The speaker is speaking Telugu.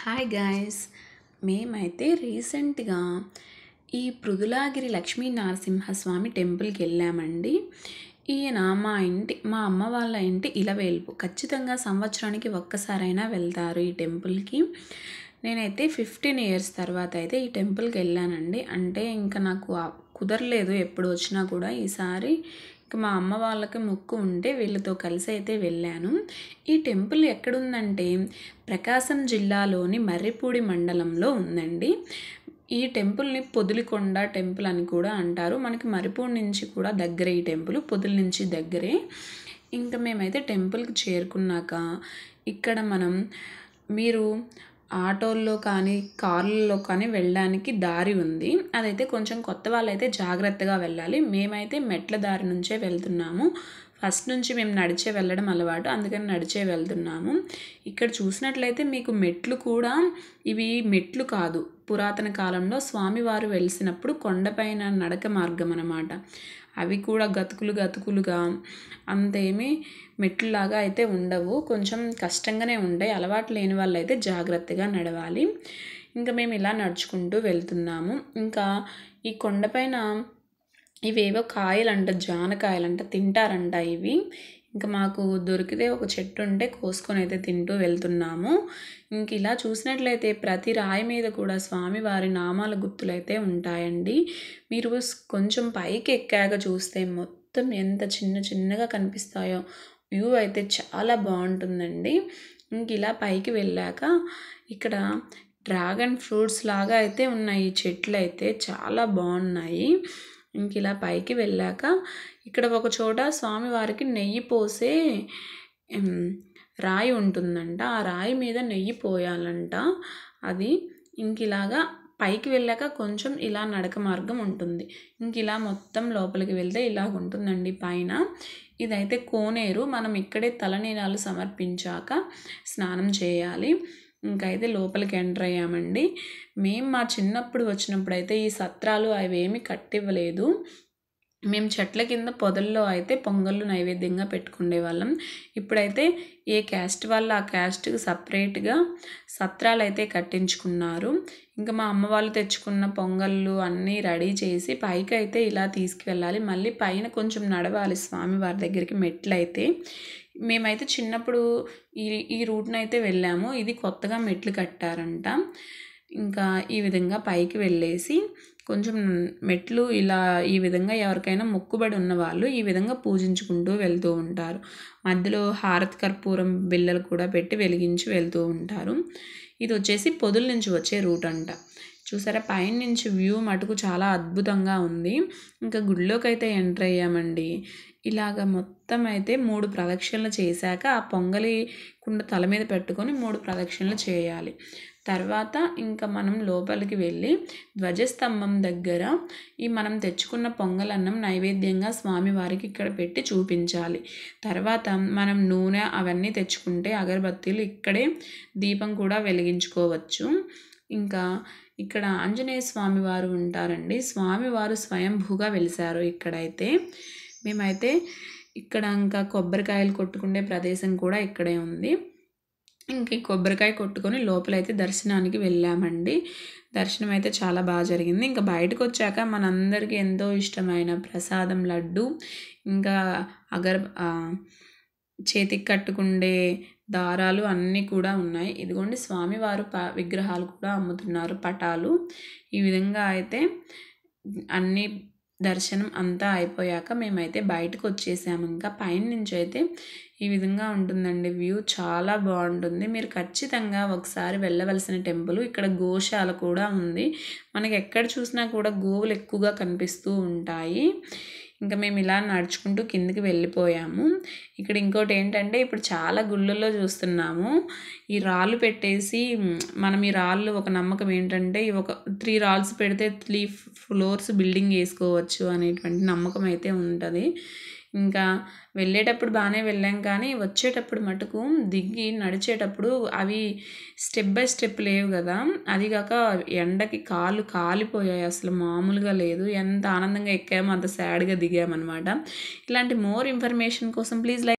హాయ్ గాయ్స్, మేమైతే రీసెంట్గా ఈ పృథులాగిరి లక్ష్మీ నరసింహస్వామి టెంపుల్కి వెళ్ళామండి. ఈయన మా అమ్మ వాళ్ళ ఇంటి ఇలవేల్పు. ఖచ్చితంగా సంవత్సరానికి ఒక్కసారైనా వెళ్తారు ఈ టెంపుల్కి. నేనైతే 15 ఇయర్స్ తర్వాత అయితే ఈ టెంపుల్కి వెళ్ళానండి. అంటే ఇంకా నాకు కుదరలేదు ఎప్పుడు వచ్చినా కూడా. ఈసారి ఇంకా మా అమ్మ వాళ్ళకి మొక్కు ఉంటే వీళ్ళతో కలిసి అయితే వెళ్ళాను. ఈ టెంపుల్ ఎక్కడుందంటే ప్రకాశం జిల్లాలోని మర్రిపూడి మండలంలో ఉందండి. ఈ టెంపుల్ని పొదిలికొండ టెంపుల్ అని కూడా అంటారు. మనకి మర్రిపూడి నుంచి కూడా దగ్గరే ఈ టెంపుల్, పొదిలి నుంచి దగ్గరే. ఇంకా మేమైతే టెంపుల్కి చేరుకున్నాక ఇక్కడ మీరు ఆటోల్లో కానీ కార్లలో కానీ వెళ్ళడానికి దారి ఉంది. అదైతే కొంచెం కొత్త వాళ్ళైతే జాగ్రత్తగా వెళ్ళాలి. మేమైతే మెట్ల దారి నుంచే వెళ్తున్నాము. ఫస్ట్ నుంచి మేము నడిచే వెళ్ళడం అలవాటు, అందుకని నడిచే వెళ్తున్నాము. ఇక్కడ చూసినట్లయితే మీకు మెట్లు కూడా ఇవి మెట్లు కాదు, పురాతన కాలంలో స్వామివారు వెలిసినప్పుడు కొండపైన నడక మార్గం అన్నమాట. అవి కూడా గతుకులుగా అంతేమీ మెట్లులాగా అయితే ఉండవు, కొంచెం కష్టంగానే ఉంటాయి. అలవాటు లేని వాళ్ళు అయితే జాగ్రత్తగా నడవాలి. ఇంకా మేము ఇలా నడుచుకుంటూ వెళ్తున్నాము. ఇంకా ఈ కొండపైన ఇవేవో కాయలంట, జానకాయలంట, తింటారంట ఇవి. ఇంకా మాకు దొరికితే ఒక చెట్టు ఉంటే కోసుకొని అయితే తింటూ వెళ్తున్నాము. ఇంక ఇలా చూసినట్లయితే ప్రతి రాయి మీద కూడా స్వామివారి నామాల గుర్తులైతే ఉంటాయండి. మీరు కొంచెం పైకి ఎక్కాక చూస్తే మొత్తం ఎంత చిన్నగా కనిపిస్తాయో. వ్యూ అయితే చాలా బాగుంటుందండి. ఇంక ఇలా పైకి వెళ్ళాక ఇక్కడ డ్రాగన్ ఫ్రూట్స్ లాగా అయితే ఉన్నాయి. ఈ చెట్లు అయితే చాలా బాగున్నాయి. ఇంక ఇలా పైకి వెళ్ళాక ఇక్కడ ఒక చోట స్వామివారికి నెయ్యి పోసే రాయి ఉంటుందంట. ఆ రాయి మీద నెయ్యి పోయాలంట. అది ఇంక ఇలాగా పైకి వెళ్ళాక కొంచెం ఇలా నడక మార్గం ఉంటుంది. ఇంక ఇలా మొత్తం లోపలికి వెళ్తే ఇలాగ ఉంటుందండి పైన. ఇదైతే కోనేరు. మనం ఇక్కడే తలనీలాలు సమర్పించాక స్నానం చేయాలి. ఇంకైతే లోపలికి ఎంటర్ అయ్యామండి. మేము మా చిన్నప్పుడు వచ్చినప్పుడు అయితే ఈ సత్రాలు అవేమి కట్టివ్వలేదు. మేము చెట్ల కింద పొదల్లో అయితే పొంగళ్ళు నైవేద్యంగా పెట్టుకునే వాళ్ళం. ఇప్పుడైతే ఏ క్యాస్ట్ వాళ్ళు ఆ క్యాస్ట్కి సపరేట్గా సత్రాలు అయితే కట్టించుకున్నారు. ఇంకా మా అమ్మ వాళ్ళు తెచ్చుకున్న పొంగళ్ళు అన్నీ రెడీ చేసి పైకి అయితే ఇలా తీసుకువెళ్ళాలి. మళ్ళీ పైన కొంచెం నడవాలి స్వామివారి దగ్గరికి మెట్లయితే. మేమైతే చిన్నప్పుడు ఈ రూట్ని అయితే వెళ్ళాము. ఇది కొత్తగా మెట్లు కట్టారంట. ఇంకా ఈ విధంగా పైకి వెళ్ళేసి కొంచెం మెట్లు ఇలా ఈ విధంగా ఎవరికైనా మొక్కుబడి ఉన్నవాళ్ళు ఈ విధంగా పూజించుకుంటూ వెళ్తూ ఉంటారు. మధ్యలో హారతి కర్పూరం బిళ్ళలు కూడా పెట్టి వెలిగించి వెళ్తూ ఉంటారు. ఇది వచ్చేసి పొదుల నుంచి వచ్చే రూట్ అంట. చూసారా, పైన నుంచి వ్యూ మటుకు చాలా అద్భుతంగా ఉంది. ఇంకా గుడిలోకి అయితే ఎంటర్ అయ్యామండి. ఇలాగ మొత్తం అయితే 3 ప్రదక్షిణలు చేశాక ఆ పొంగలి కుండ తల మీద పెట్టుకొని 3 ప్రదక్షిణలు చేయాలి. తర్వాత ఇంకా మనం లోపలికి వెళ్ళి ధ్వజస్తంభం దగ్గర మనం తెచ్చుకున్న పొంగలన్నం నైవేద్యంగా స్వామివారికి ఇక్కడ పెట్టి చూపించాలి. తర్వాత మనం నూనె అవన్నీ తెచ్చుకుంటే అగరబత్తీలు ఇక్కడే దీపం కూడా వెలిగించుకోవచ్చు. ఇంకా ఇక్కడ ఆంజనేయ స్వామివారు ఉంటారండి. స్వామివారు స్వయంభూగా వెలిశారు ఇక్కడైతే. మేమైతే ఇక్కడ ఇంకా కొబ్బరికాయలు కొట్టుకునే ప్రదేశం కూడా ఇక్కడే ఉంది. ఇంక ఈ కొబ్బరికాయ కొట్టుకొని లోపలైతే దర్శనానికి వెళ్ళామండి. దర్శనం అయితే చాలా బాగా జరిగింది. ఇంకా బయటకు వచ్చాక మనందరికీ ఎంతో ఇష్టమైన ప్రసాదం లడ్డు, ఇంకా చేతికి కట్టుకుండే దారాలు అన్నీ కూడా ఉన్నాయి. ఇదిగోండి స్వామివారు విగ్రహాలు కూడా అమ్ముతున్నారు, పటాలు. ఈ విధంగా అయితే అన్నీ దర్శనం అంతా అయిపోయాక మేమైతే బయటకు వచ్చేసాము. ఇంకా పైన నుంచి అయితే ఈ విధంగా ఉంటుందండి వ్యూ, చాలా బాగుంటుంది. మీరు ఖచ్చితంగా ఒకసారి వెళ్ళవలసిన టెంపుల్. ఇక్కడ గోశాల కూడా ఉంది. మనకి ఎక్కడ చూసినా కూడా గోవులు ఎక్కువగా కనిపిస్తూ ఉంటాయి. ఇంకా మేము ఇలా నడుచుకుంటూ కిందికి వెళ్ళిపోయాము. ఇక్కడ ఇంకోటి ఏంటంటే ఇప్పుడు చాలా గుళ్ళల్లో చూస్తున్నాము ఈ రాళ్ళు పెట్టేసి మనం ఈ రాళ్ళు ఒక నమ్మకం ఏంటంటే ఒక 3 రాల్స్ పెడితే 3 ఫ్లోర్స్ బిల్డింగ్ వేసుకోవచ్చు అనేటువంటి నమ్మకం అయితే ఉంటుంది. ఇంకా వెళ్ళేటప్పుడు బాగానే వెళ్ళాం, కానీ వచ్చేటప్పుడు మటుకు దిగి నడిచేటప్పుడు అవి స్టెప్ బై స్టెప్ లేవు కదా. అదిగాక ఎండకి కాళ్ళు కాలిపోయాయి, అసలు మామూలుగా లేదు. ఎంత ఆనందంగా ఎక్కామో అంత సాడ్గా దిగామన్నమాట. ఇలాంటి మోర్ ఇన్ఫర్మేషన్ కోసం ప్లీజ్ లైక్